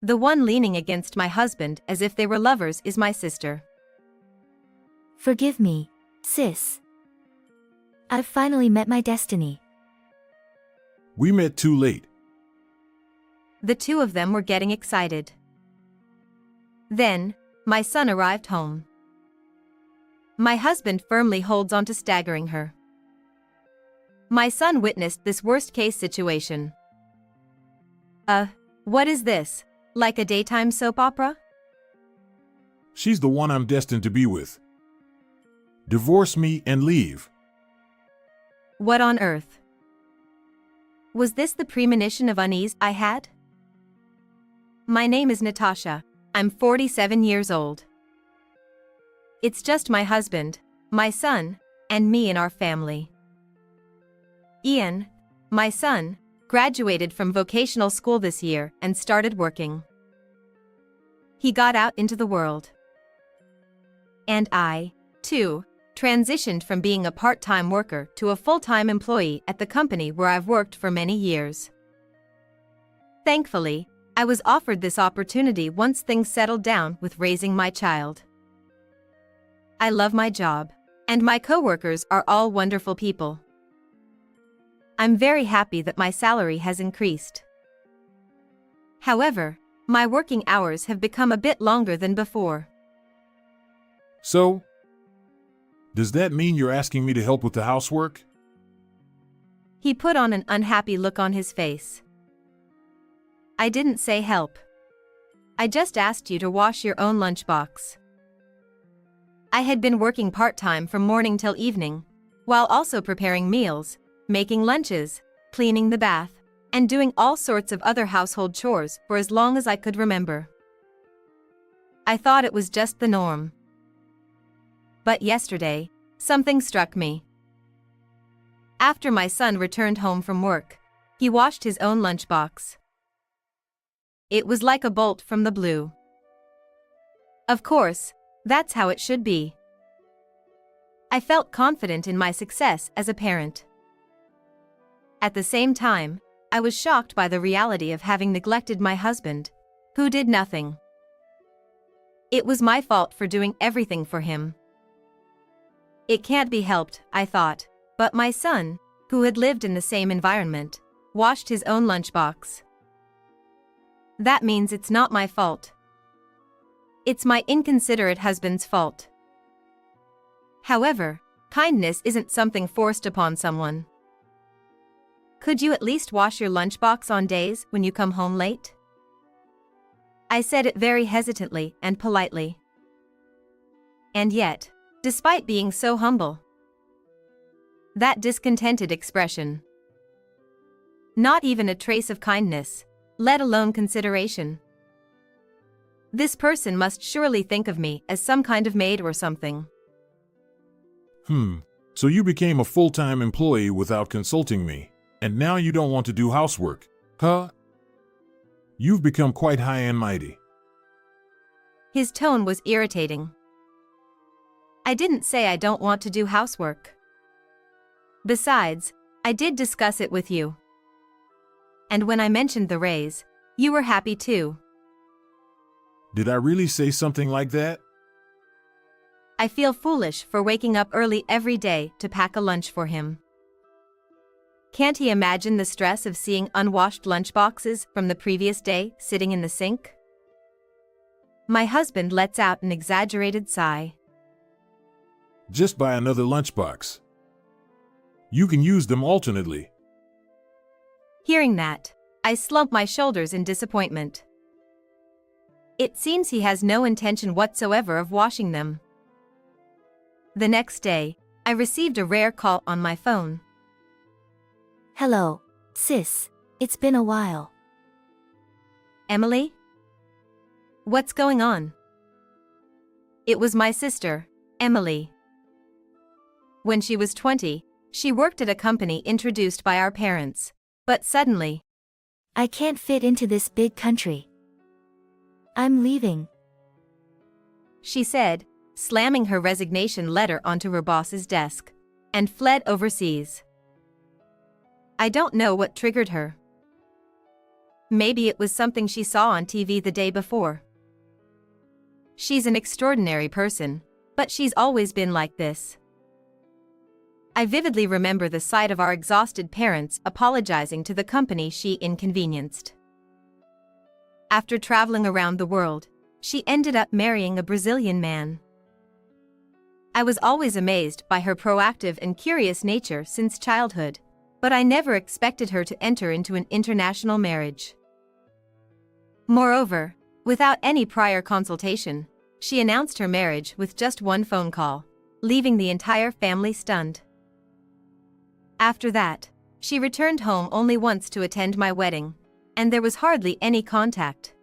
The one leaning against my husband as if they were lovers is my sister. Forgive me, sis. I've finally met my destiny. We met too late. The two of them were getting excited. Then, my son arrived home. My husband firmly holds on to staggering her. My son witnessed this worst-case situation. What is this? Like a daytime soap opera? She's the one I'm destined to be with. Divorce me and leave. What on earth? Was this the premonition of unease I had? My name is Natasha. I'm 47 years old. It's just my husband, my son, and me in our family. Ian, my son, graduated from vocational school this year and started working. He got out into the world. And I, too, transitioned from being a part-time worker to a full-time employee at the company where I've worked for many years. Thankfully, I was offered this opportunity once things settled down with raising my child. I love my job, and my coworkers are all wonderful people. I'm very happy that my salary has increased. However, my working hours have become a bit longer than before. So? Does that mean you're asking me to help with the housework? He put on an unhappy look on his face. I didn't say help. I just asked you to wash your own lunchbox. I had been working part-time from morning till evening, while also preparing meals, making lunches, cleaning the bath, and doing all sorts of other household chores for as long as I could remember. I thought it was just the norm. But yesterday, something struck me. After my son returned home from work, he washed his own lunchbox. It was like a bolt from the blue. Of course, that's how it should be. I felt confident in my success as a parent. At the same time, I was shocked by the reality of having neglected my husband, who did nothing. It was my fault for doing everything for him. It can't be helped, I thought, but my son, who had lived in the same environment, washed his own lunchbox. That means it's not my fault. It's my inconsiderate husband's fault. However, kindness isn't something forced upon someone. Could you at least wash your lunchbox on days when you come home late? I said it very hesitantly and politely. And yet, despite being so humble, that discontented expression, not even a trace of kindness, let alone consideration. This person must surely think of me as some kind of maid or something. So you became a full-time employee without consulting me, and now you don't want to do housework, huh? You've become quite high and mighty. His tone was irritating. I didn't say I don't want to do housework. Besides, I did discuss it with you. And when I mentioned the raise, you were happy too. Did I really say something like that? I feel foolish for waking up early every day to pack a lunch for him. Can't he imagine the stress of seeing unwashed lunchboxes from the previous day sitting in the sink? My husband lets out an exaggerated sigh. Just buy another lunchbox. You can use them alternately. Hearing that, I slump my shoulders in disappointment. It seems he has no intention whatsoever of washing them. The next day, I received a rare call on my phone. Hello, sis. It's been a while. Emily? What's going on? It was my sister, Emily. When she was 20, she worked at a company introduced by our parents, but suddenly, I can't fit into this big country. I'm leaving. She said, slamming her resignation letter onto her boss's desk, and fled overseas. I don't know what triggered her. Maybe it was something she saw on TV the day before. She's an extraordinary person, but she's always been like this. I vividly remember the sight of our exhausted parents apologizing to the company she inconvenienced. After traveling around the world, she ended up marrying a Brazilian man. I was always amazed by her proactive and curious nature since childhood, but I never expected her to enter into an international marriage. Moreover, without any prior consultation, she announced her marriage with just one phone call, leaving the entire family stunned. After that, she returned home only once to attend my wedding, and there was hardly any contact.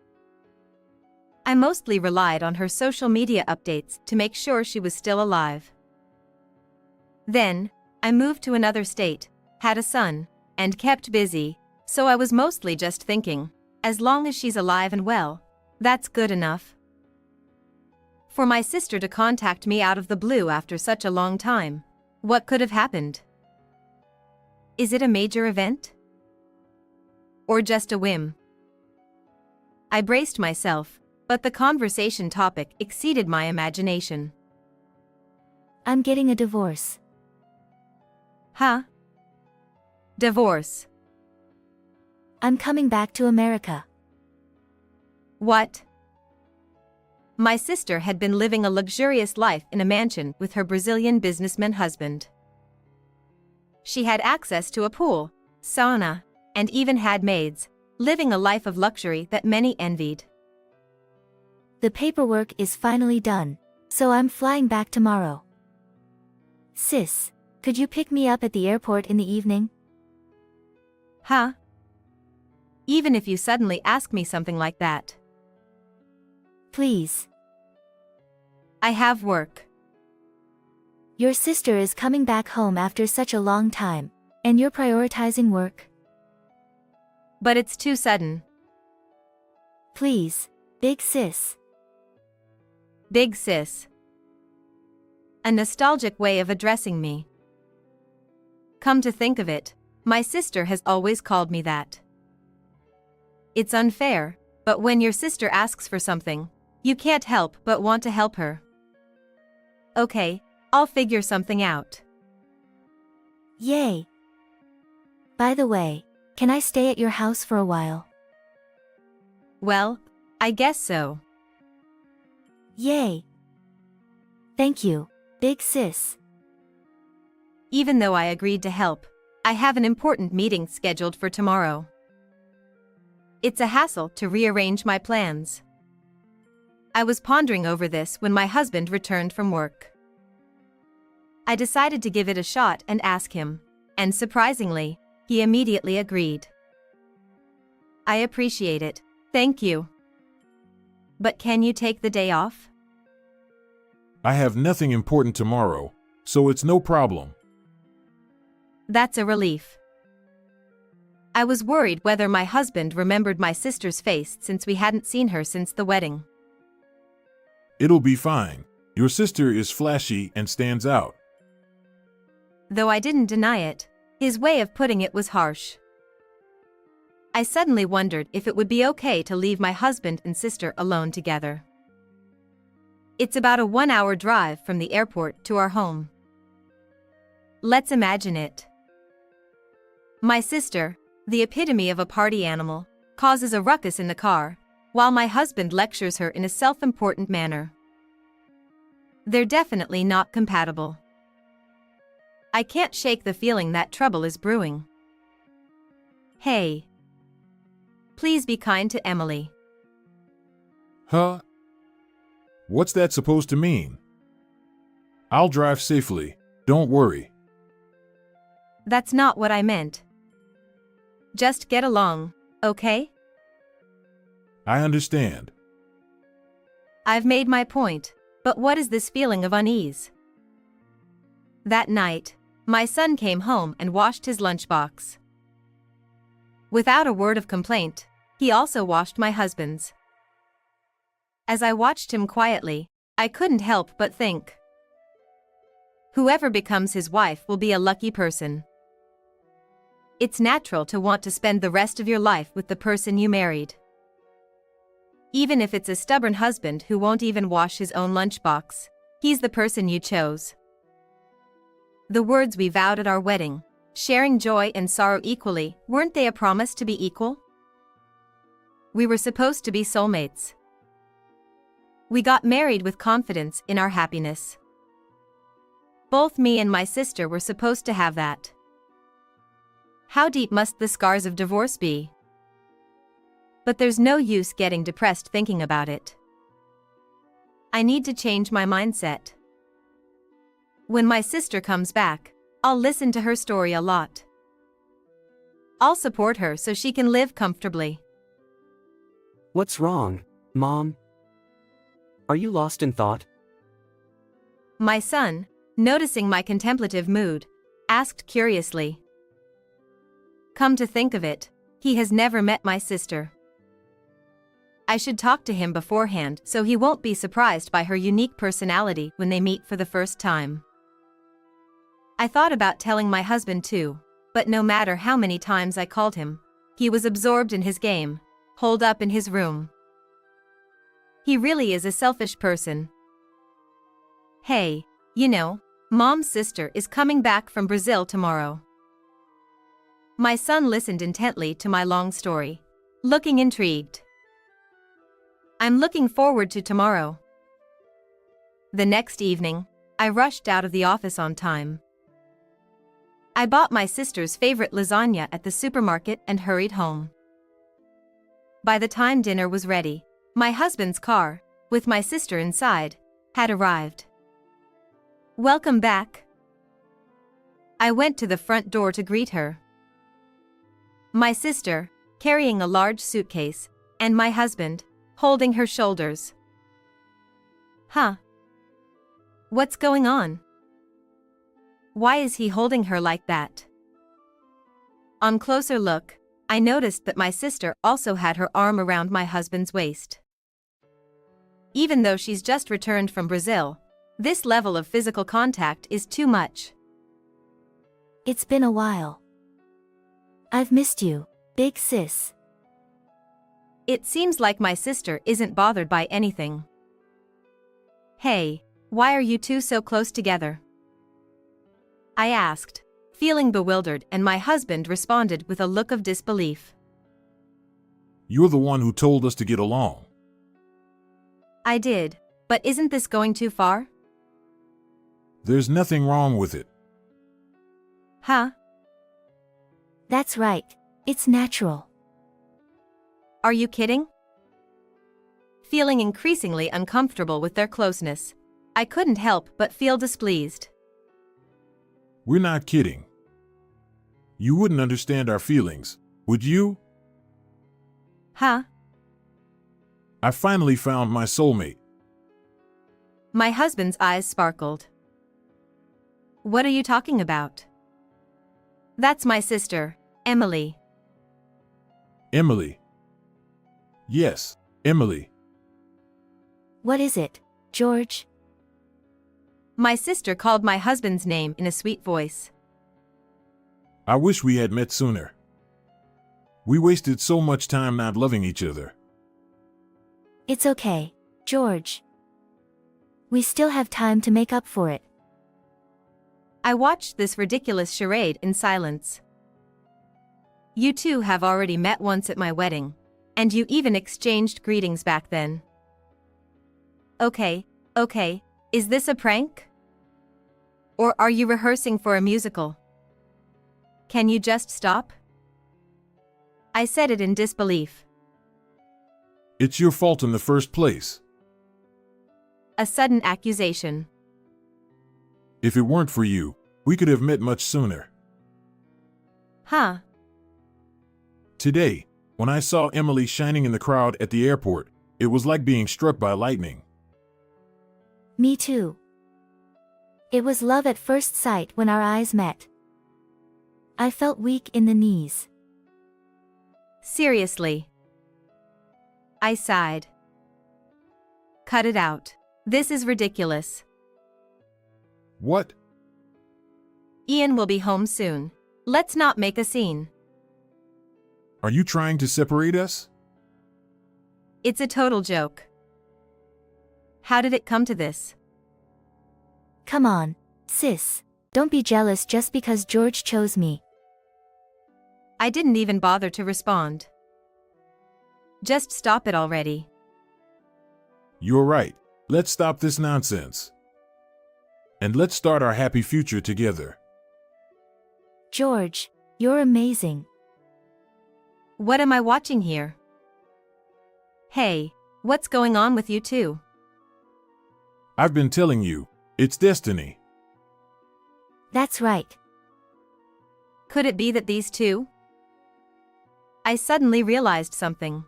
I mostly relied on her social media updates to make sure she was still alive. Then, I moved to another state, had a son, and kept busy, so I was mostly just thinking, as long as she's alive and well, that's good enough. For my sister to contact me out of the blue after such a long time, what could have happened? Is it a major event? Or just a whim? I braced myself, but the conversation topic exceeded my imagination. I'm getting a divorce. Huh? Divorce? I'm coming back to America. What? My sister had been living a luxurious life in a mansion with her Brazilian businessman husband. She had access to a pool, sauna, and even had maids, living a life of luxury that many envied. The paperwork is finally done, so I'm flying back tomorrow. Sis, could you pick me up at the airport in the evening? Huh? Even if you suddenly ask me something like that. Please. I have work. Your sister is coming back home after such a long time, and you're prioritizing work? But it's too sudden. Please, big sis. Big sis. A nostalgic way of addressing me. Come to think of it, my sister has always called me that. It's unfair, but when your sister asks for something, you can't help but want to help her. Okay, I'll figure something out. Yay. By the way, can I stay at your house for a while? Well, I guess so. Yay. Thank you, big sis. Even though I agreed to help, I have an important meeting scheduled for tomorrow. It's a hassle to rearrange my plans. I was pondering over this when my husband returned from work. I decided to give it a shot and ask him, and surprisingly, he immediately agreed. I appreciate it, thank you. But can you take the day off? I have nothing important tomorrow, so it's no problem. That's a relief. I was worried whether my husband remembered my sister's face since we hadn't seen her since the wedding. It'll be fine. Your sister is flashy and stands out. Though I didn't deny it, his way of putting it was harsh. I suddenly wondered if it would be okay to leave my husband and sister alone together. It's about a 1-hour drive from the airport to our home. Let's imagine it. My sister, the epitome of a party animal, causes a ruckus in the car, while my husband lectures her in a self-important manner. They're definitely not compatible. I can't shake the feeling that trouble is brewing. Hey. Please be kind to Emily. Huh? What's that supposed to mean? I'll drive safely, don't worry. That's not what I meant. Just get along, okay? I understand. I've made my point, but what is this feeling of unease? That night, my son came home and washed his lunchbox. Without a word of complaint, he also washed my husband's. As I watched him quietly, I couldn't help but think. Whoever becomes his wife will be a lucky person. it's natural to want to spend the rest of your life with the person you married. Even if it's a stubborn husband who won't even wash his own lunchbox, he's the person you chose. The words we vowed at our wedding, sharing joy and sorrow equally, weren't they a promise to be equal? We were supposed to be soulmates. We got married with confidence in our happiness. Both me and my sister were supposed to have that. How deep must the scars of divorce be? But there's no use getting depressed thinking about it. I need to change my mindset. When my sister comes back, I'll listen to her story a lot. I'll support her so she can live comfortably. What's wrong, Mom? Are you lost in thought? My son, noticing my contemplative mood, asked curiously. Come to think of it, he has never met my sister. I should talk to him beforehand so he won't be surprised by her unique personality when they meet for the first time. I thought about telling my husband too, but no matter how many times I called him, he was absorbed in his game, holed up in his room. He really is a selfish person. Hey, you know, Mom's sister is coming back from Brazil tomorrow. My son listened intently to my long story, looking intrigued. I'm looking forward to tomorrow. The next evening, I rushed out of the office on time. I bought my sister's favorite lasagna at the supermarket and hurried home. By the time dinner was ready, my husband's car, with my sister inside, had arrived. Welcome back. I went to the front door to greet her. My sister, carrying a large suitcase, and my husband, holding her shoulders. Huh? What's going on? Why is he holding her like that? On closer look, I noticed that my sister also had her arm around my husband's waist. Even though she's just returned from Brazil, this level of physical contact is too much. It's been a while. I've missed you, big sis. It seems like my sister isn't bothered by anything. Hey, why are you two so close together? I asked, feeling bewildered, and my husband responded with a look of disbelief. You're the one who told us to get along. I did, but isn't this going too far? There's nothing wrong with it. Huh? That's right, it's natural. Are you kidding? Feeling increasingly uncomfortable with their closeness, I couldn't help but feel displeased. We're not kidding. You wouldn't understand our feelings, would you? Huh? I finally found my soulmate. My husband's eyes sparkled. What are you talking about? That's my sister, Emily. Emily. Yes, Emily. What is it, George? My sister called my husband's name in a sweet voice. I wish we had met sooner. We wasted so much time not loving each other. It's okay, George. We still have time to make up for it. I watched this ridiculous charade in silence. You two have already met once at my wedding, and you even exchanged greetings back then. Okay, is this a prank? Or are you rehearsing for a musical? Can you just stop? I said it in disbelief. It's your fault in the first place. A sudden accusation. If it weren't for you, we could have met much sooner. Huh? Today, when I saw Emily shining in the crowd at the airport, it was like being struck by lightning. Me too. It was love at first sight when our eyes met. I felt weak in the knees. Seriously. I sighed. Cut it out. This is ridiculous. What? Ian will be home soon. Let's not make a scene. Are you trying to separate us? It's a total joke. How did it come to this? Come on, sis. Don't be jealous just because George chose me. I didn't even bother to respond. Just stop it already. You're right. Let's stop this nonsense. And let's start our happy future together. George, you're amazing. What am I watching here? Hey, what's going on with you two? I've been telling you, it's destiny. That's right. Could it be that these two? I suddenly realized something.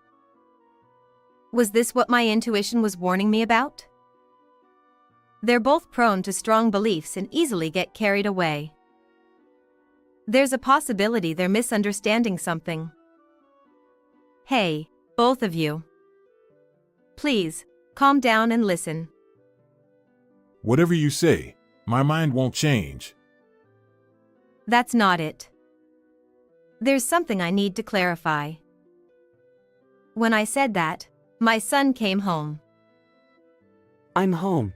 Was this what my intuition was warning me about? They're both prone to strong beliefs and easily get carried away. There's a possibility they're misunderstanding something. Hey, both of you. Please, calm down and listen. Whatever you say, my mind won't change. That's not it. There's something I need to clarify. When I said that, my son came home. I'm home.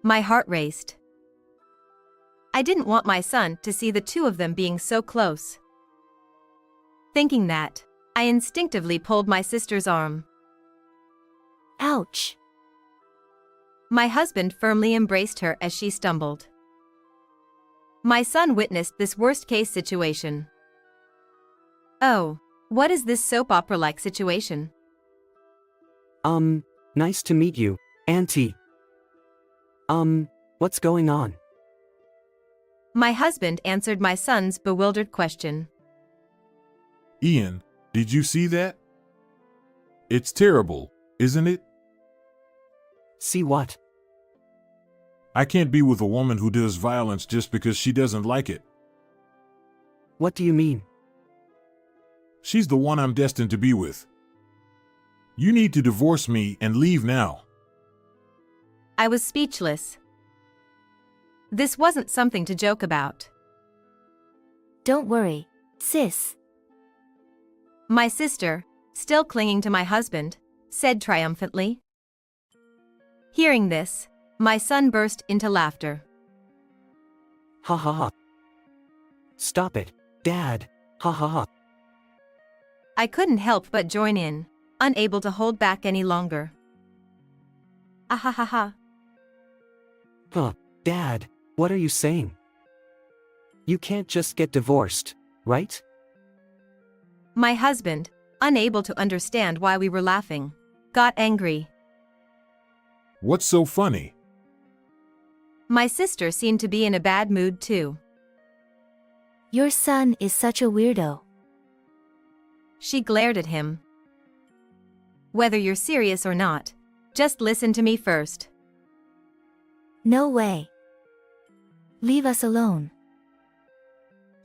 My heart raced. I didn't want my son to see the two of them being so close. Thinking that, I instinctively pulled my sister's arm. Ouch. My husband firmly embraced her as she stumbled. My son witnessed this worst-case situation. Oh, what is this soap opera-like situation? Nice to meet you, Auntie. What's going on? My husband answered my son's bewildered question. Ian, did you see that? It's terrible, isn't it? See what? I can't be with a woman who does violence just because she doesn't like it. What do you mean? She's the one I'm destined to be with. You need to divorce me and leave now. I was speechless. This wasn't something to joke about. Don't worry, sis. My sister, still clinging to my husband, said triumphantly. Hearing this, my son burst into laughter. Ha ha ha. Stop it, Dad. Ha ha ha. I couldn't help but join in, unable to hold back any longer. Ah ha ha ha. Huh, Dad, what are you saying? You can't just get divorced, right? My husband, unable to understand why we were laughing, got angry. What's so funny? My sister seemed to be in a bad mood too. Your son is such a weirdo. She glared at him. Whether you're serious or not, just listen to me first. No way. Leave us alone.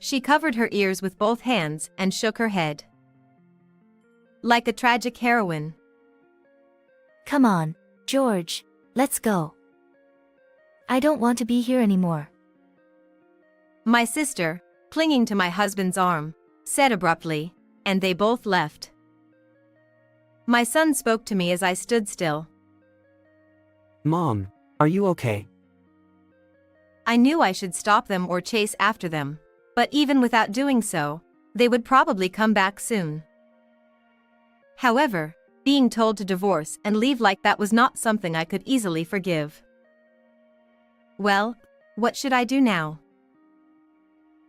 She covered her ears with both hands and shook her head. Like a tragic heroine. Come on, George, let's go. I don't want to be here anymore. My sister, clinging to my husband's arm, said abruptly, and they both left. My son spoke to me as I stood still. Mom, are you okay? I knew I should stop them or chase after them, but even without doing so, they would probably come back soon. However, being told to divorce and leave like that was not something I could easily forgive. Well, what should I do now?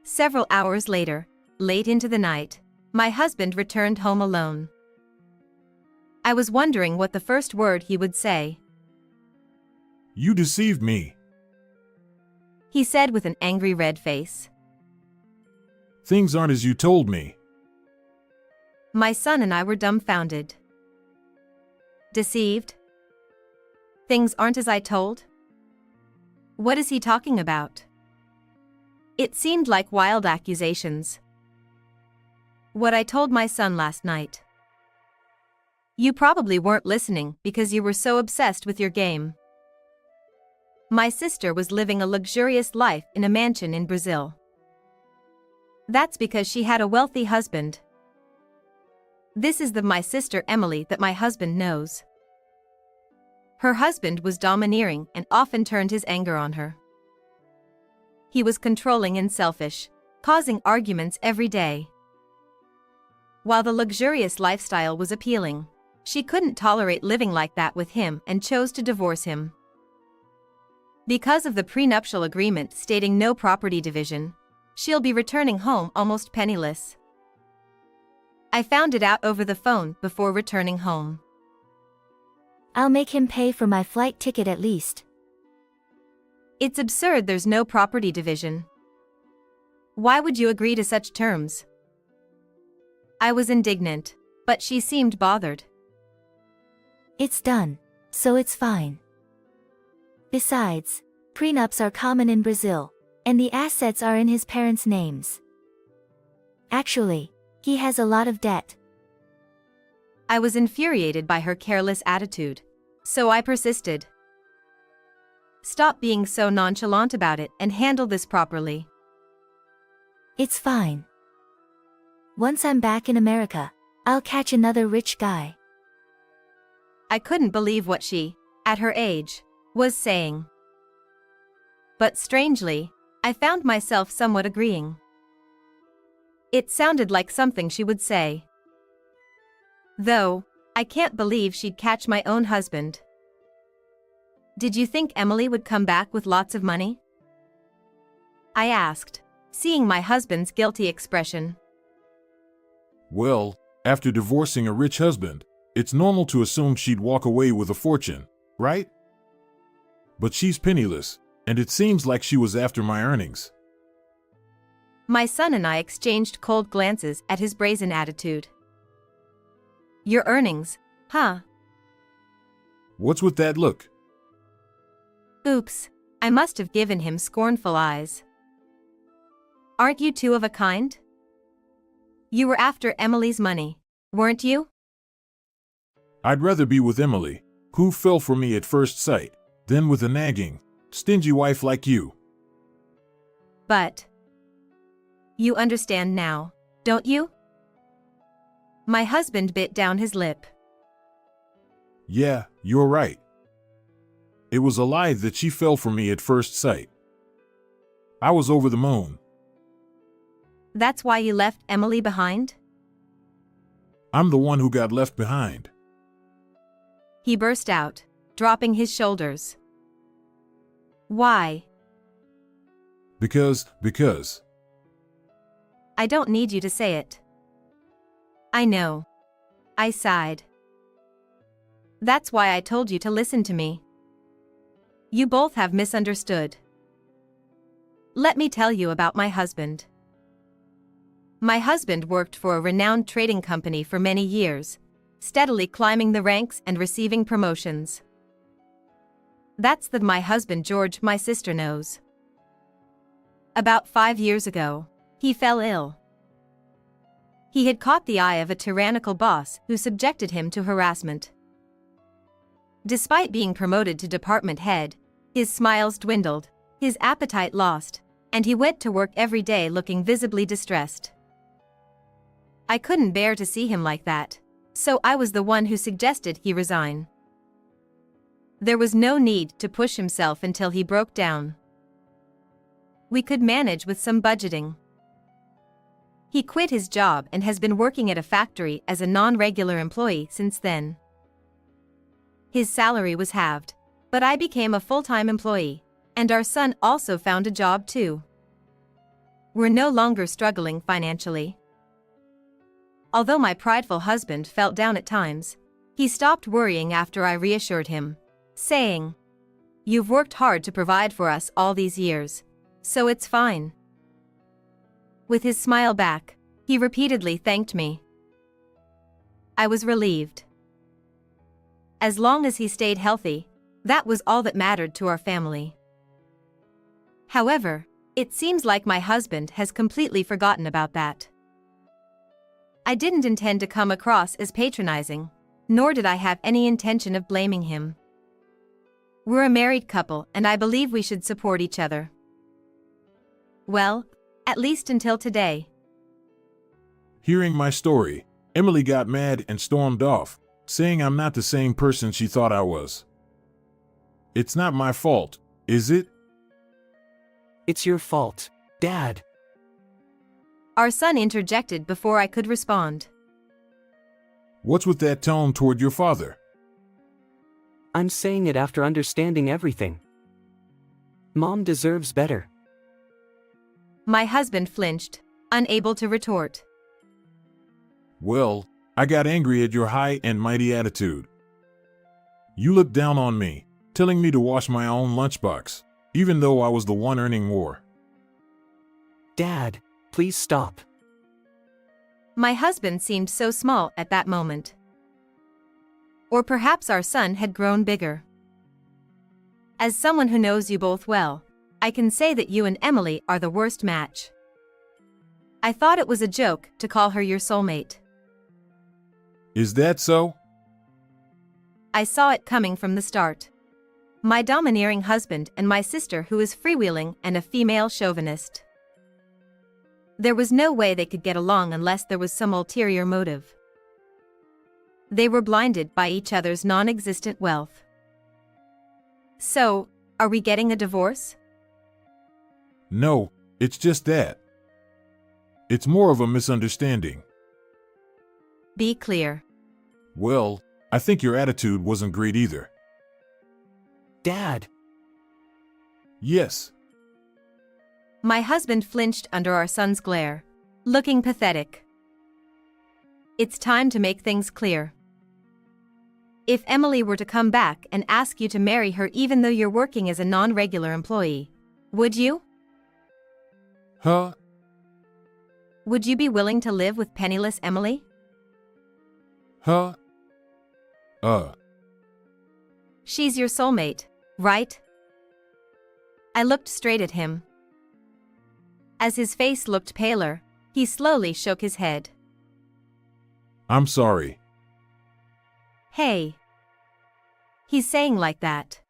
Several hours later, late into the night, my husband returned home alone. I was wondering what the first word he would say. You deceived me. He said with an angry red face. Things aren't as you told me. My son and I were dumbfounded. Deceived? Things aren't as I told? What is he talking about? It seemed like wild accusations. What I told my son last night. You probably weren't listening because you were so obsessed with your game. My sister was living a luxurious life in a mansion in Brazil. That's because she had a wealthy husband. This is my sister Emily that my husband knows. Her husband was domineering and often turned his anger on her. He was controlling and selfish, causing arguments every day. While the luxurious lifestyle was appealing, she couldn't tolerate living like that with him and chose to divorce him. Because of the prenuptial agreement stating no property division, she'll be returning home almost penniless. I found it out over the phone before returning home. I'll make him pay for my flight ticket at least. It's absurd there's no property division. Why would you agree to such terms? I was indignant, but she seemed bothered. It's done, so it's fine. Besides, prenups are common in Brazil, and the assets are in his parents' names. Actually, he has a lot of debt. I was infuriated by her careless attitude, so I persisted. Stop being so nonchalant about it and handle this properly. It's fine. Once I'm back in America, I'll catch another rich guy. I couldn't believe what she, at her age, was saying. But strangely, I found myself somewhat agreeing. It sounded like something she would say. Though, I can't believe she'd catch my own husband. Did you think Emily would come back with lots of money? I asked, seeing my husband's guilty expression. Well, after divorcing a rich husband, it's normal to assume she'd walk away with a fortune, right? But she's penniless, and it seems like she was after my earnings. My son and I exchanged cold glances at his brazen attitude. Your earnings, huh? What's with that look? Oops, I must have given him scornful eyes. Aren't you two of a kind? You were after Emily's money, weren't you? I'd rather be with Emily, who fell for me at first sight, than with a nagging, stingy wife like you. But you understand now, don't you? My husband bit down his lip. Yeah, you're right. It was a lie that she fell for me at first sight. I was over the moon. That's why you left Emily behind? I'm the one who got left behind. He burst out, dropping his shoulders. Why? Because. I don't need you to say it. I know. I sighed. That's why I told you to listen to me. You both have misunderstood. Let me tell you about my husband. My husband worked for a renowned trading company for many years, steadily climbing the ranks and receiving promotions. That's my husband George my sister knows. About 5 years ago, he fell ill. He had caught the eye of a tyrannical boss who subjected him to harassment. Despite being promoted to department head, his smiles dwindled, his appetite lost, and he went to work every day looking visibly distressed. I couldn't bear to see him like that, so I was the one who suggested he resign. There was no need to push himself until he broke down. We could manage with some budgeting. He quit his job and has been working at a factory as a non-regular employee since then. His salary was halved, but I became a full-time employee, and our son also found a job too. We're no longer struggling financially. Although my prideful husband felt down at times, he stopped worrying after I reassured him, saying, "You've worked hard to provide for us all these years, so it's fine." With his smile back, he repeatedly thanked me. I was relieved. As long as he stayed healthy, that was all that mattered to our family. However, it seems like my husband has completely forgotten about that. I didn't intend to come across as patronizing, nor did I have any intention of blaming him. We're a married couple and I believe we should support each other. Well, at least until today. Hearing my story, Emily got mad and stormed off, saying I'm not the same person she thought I was. It's not my fault, is it? It's your fault, Dad. Our son interjected before I could respond. What's with that tone toward your father? I'm saying it after understanding everything. Mom deserves better. My husband flinched, unable to retort. Well, I got angry at your high and mighty attitude. You looked down on me, telling me to wash my own lunchbox, even though I was the one earning more. Dad, please stop. My husband seemed so small at that moment. Or perhaps our son had grown bigger. As someone who knows you both well, I can say that you and Emily are the worst match. I thought it was a joke to call her your soulmate. Is that so? I saw it coming from the start. My domineering husband and my sister who is freewheeling and a female chauvinist. There was no way they could get along unless there was some ulterior motive. They were blinded by each other's non-existent wealth. So, are we getting a divorce? No, it's just that. It's more of a misunderstanding. Be clear. Well, I think your attitude wasn't great either. Dad. Yes. My husband flinched under our son's glare, looking pathetic. It's time to make things clear. If Emily were to come back and ask you to marry her even though you're working as a non-regular employee, would you? Huh? Would you be willing to live with penniless Emily? Huh? She's your soulmate, right? I looked straight at him. As his face looked paler, he slowly shook his head. I'm sorry. Hey. He's saying like that.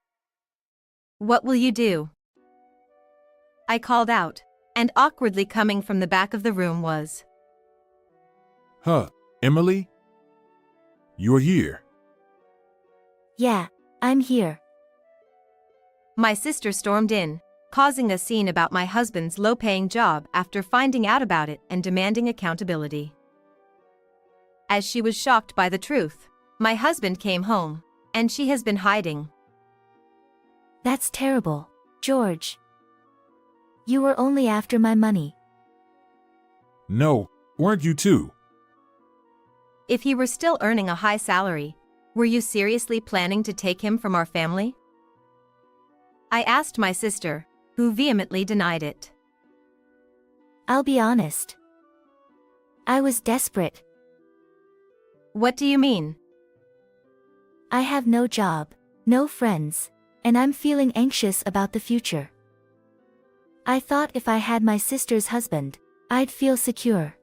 What will you do? I called out, and awkwardly coming from the back of the room was, Huh, Emily? You're here. Yeah, I'm here. My sister stormed in, causing a scene about my husband's low-paying job after finding out about it and demanding accountability. As she was shocked by the truth, my husband came home, and she has been hiding. That's terrible, George. You were only after my money. No, weren't you too? If he were still earning a high salary, were you seriously planning to take him from our family? I asked my sister, who vehemently denied it. I'll be honest. I was desperate. What do you mean? I have no job, no friends, and I'm feeling anxious about the future. I thought if I had my sister's husband, I'd feel secure.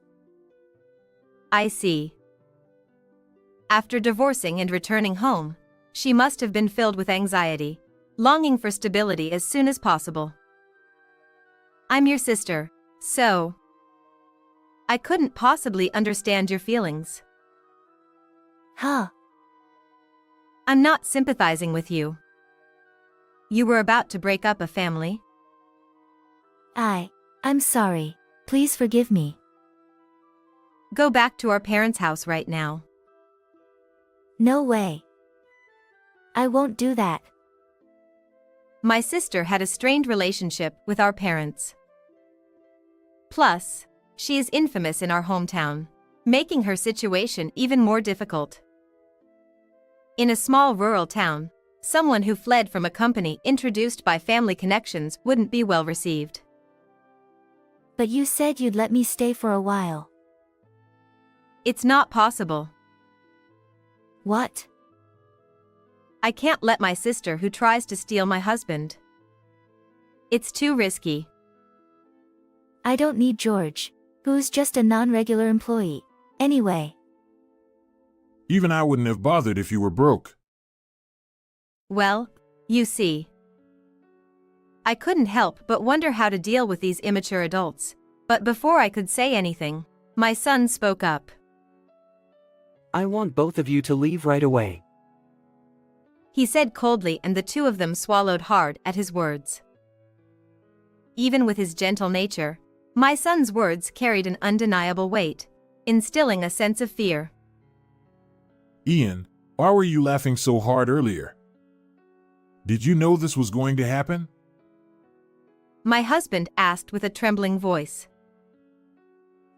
I see. After divorcing and returning home, she must have been filled with anxiety, longing for stability as soon as possible. I'm your sister, so I couldn't possibly understand your feelings. Huh? I'm not sympathizing with you. You were about to break up a family. I'm sorry. Please forgive me. Go back to our parents' house right now. No way. I won't do that. My sister had a strained relationship with our parents. Plus, she is infamous in our hometown, making her situation even more difficult. In a small rural town, someone who fled from a company introduced by family connections wouldn't be well received. But you said you'd let me stay for a while. It's not possible. What? I can't let my sister who tries to steal my husband. It's too risky. I don't need George, who's just a non-regular employee. Anyway. Even I wouldn't have bothered if you were broke. Well, you see. I couldn't help but wonder how to deal with these immature adults, but before I could say anything, My son spoke up. I want both of you to leave right away. He said coldly, and the two of them swallowed hard at his words. Even with his gentle nature, my son's words carried an undeniable weight, instilling a sense of fear. Ian, why were you laughing so hard earlier? Did you know this was going to happen? My husband asked with a trembling voice.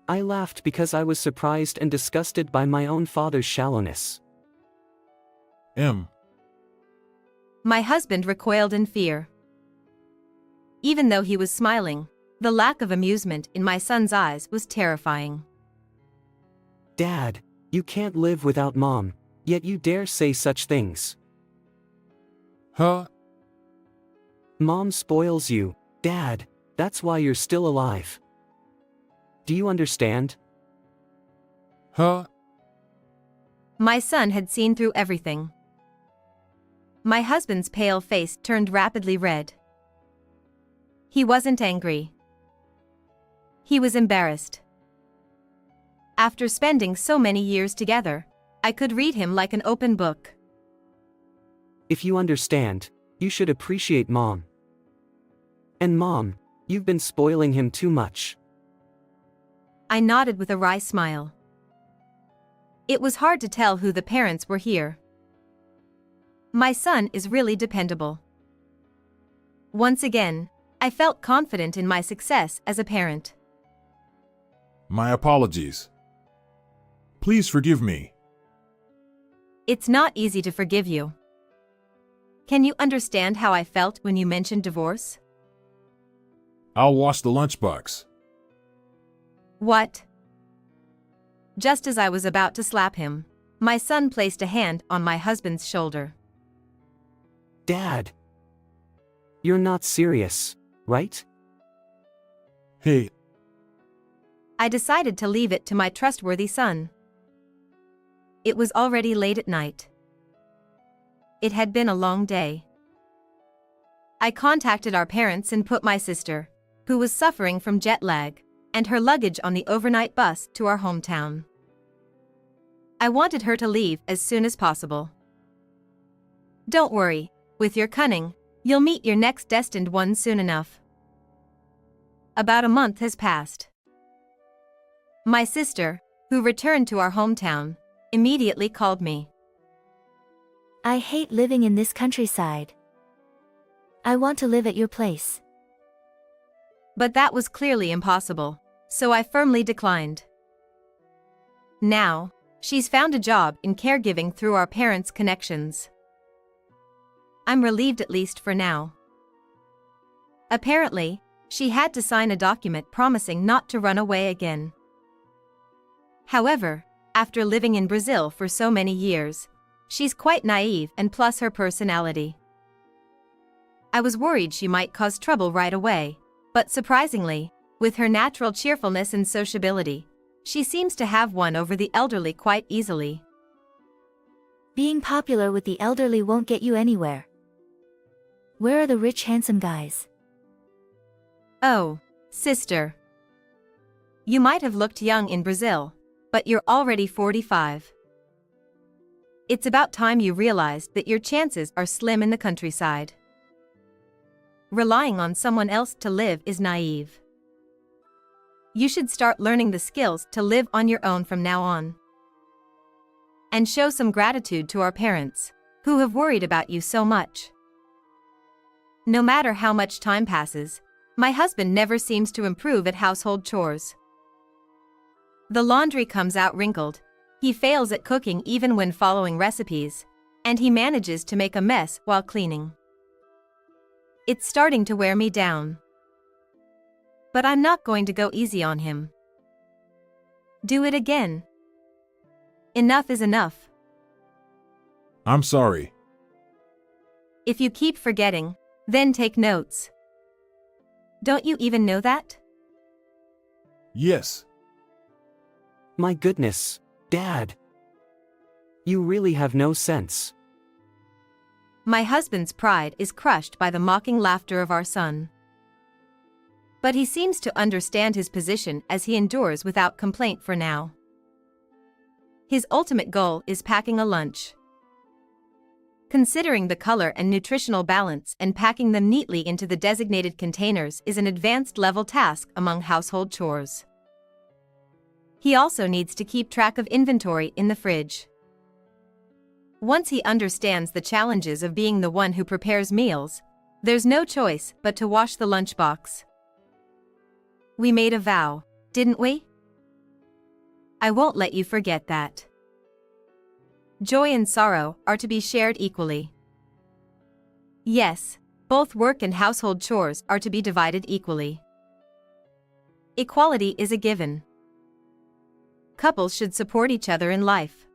I laughed because I was surprised and disgusted by my own father's shallowness. My husband recoiled in fear. Even though he was smiling, the lack of amusement in my son's eyes was terrifying. Dad, you can't live without Mom, yet you dare say such things. Huh? Mom spoils you, Dad, that's why you're still alive. Do you understand? Huh? My son had seen through everything. My husband's pale face turned rapidly red. He wasn't angry. He was embarrassed. After spending so many years together, I could read him like an open book. If you understand, you should appreciate Mom. And Mom, you've been spoiling him too much. I nodded with a wry smile. It was hard to tell who the parents were here. My son is really dependable. Once again, I felt confident in my success as a parent. My apologies. Please forgive me. It's not easy to forgive you. Can you understand how I felt when you mentioned divorce? I'll wash the lunchbox. What? Just as I was about to slap him, my son placed a hand on my husband's shoulder. Dad! You're not serious, right? Hey, I decided to leave it to my trustworthy son. It was already late at night. It had been a long day. I contacted our parents and put my sister, who was suffering from jet lag, and her luggage on the overnight bus to our hometown. I wanted her to leave as soon as possible. Don't worry, with your cunning, you'll meet your next destined one soon enough. About a month has passed. My sister, who returned to our hometown, immediately called me. I hate living in this countryside. I want to live at your place. But that was clearly impossible, so I firmly declined. Now, she's found a job in caregiving through our parents' connections. I'm relieved, at least for now. Apparently, she had to sign a document promising not to run away again. However, after living in Brazil for so many years, she's quite naive, and plus her personality. I was worried she might cause trouble right away, but surprisingly, with her natural cheerfulness and sociability, she seems to have won over the elderly quite easily. Being popular with the elderly won't get you anywhere. Where are the rich, handsome guys? Oh, sister. You might have looked young in Brazil, but you're already 45. It's about time you realized that your chances are slim in the countryside. Relying on someone else to live is naive. You should start learning the skills to live on your own from now on. And show some gratitude to our parents, who have worried about you so much. No matter how much time passes, my husband never seems to improve at household chores. The laundry comes out wrinkled, he fails at cooking even when following recipes, and he manages to make a mess while cleaning. It's starting to wear me down. But I'm not going to go easy on him. Do it again. Enough is enough. I'm sorry. If you keep forgetting, then take notes. Don't you even know that? Yes. My goodness, Dad. You really have no sense. My husband's pride is crushed by the mocking laughter of our son. But he seems to understand his position as he endures without complaint for now. His ultimate goal is packing a lunch. Considering the color and nutritional balance and packing them neatly into the designated containers is an advanced level task among household chores. He also needs to keep track of inventory in the fridge. Once he understands the challenges of being the one who prepares meals, there's no choice but to wash the lunchbox. We made a vow, didn't we? I won't let you forget that. Joy and sorrow are to be shared equally. Yes, both work and household chores are to be divided equally. Equality is a given. Couples should support each other in life.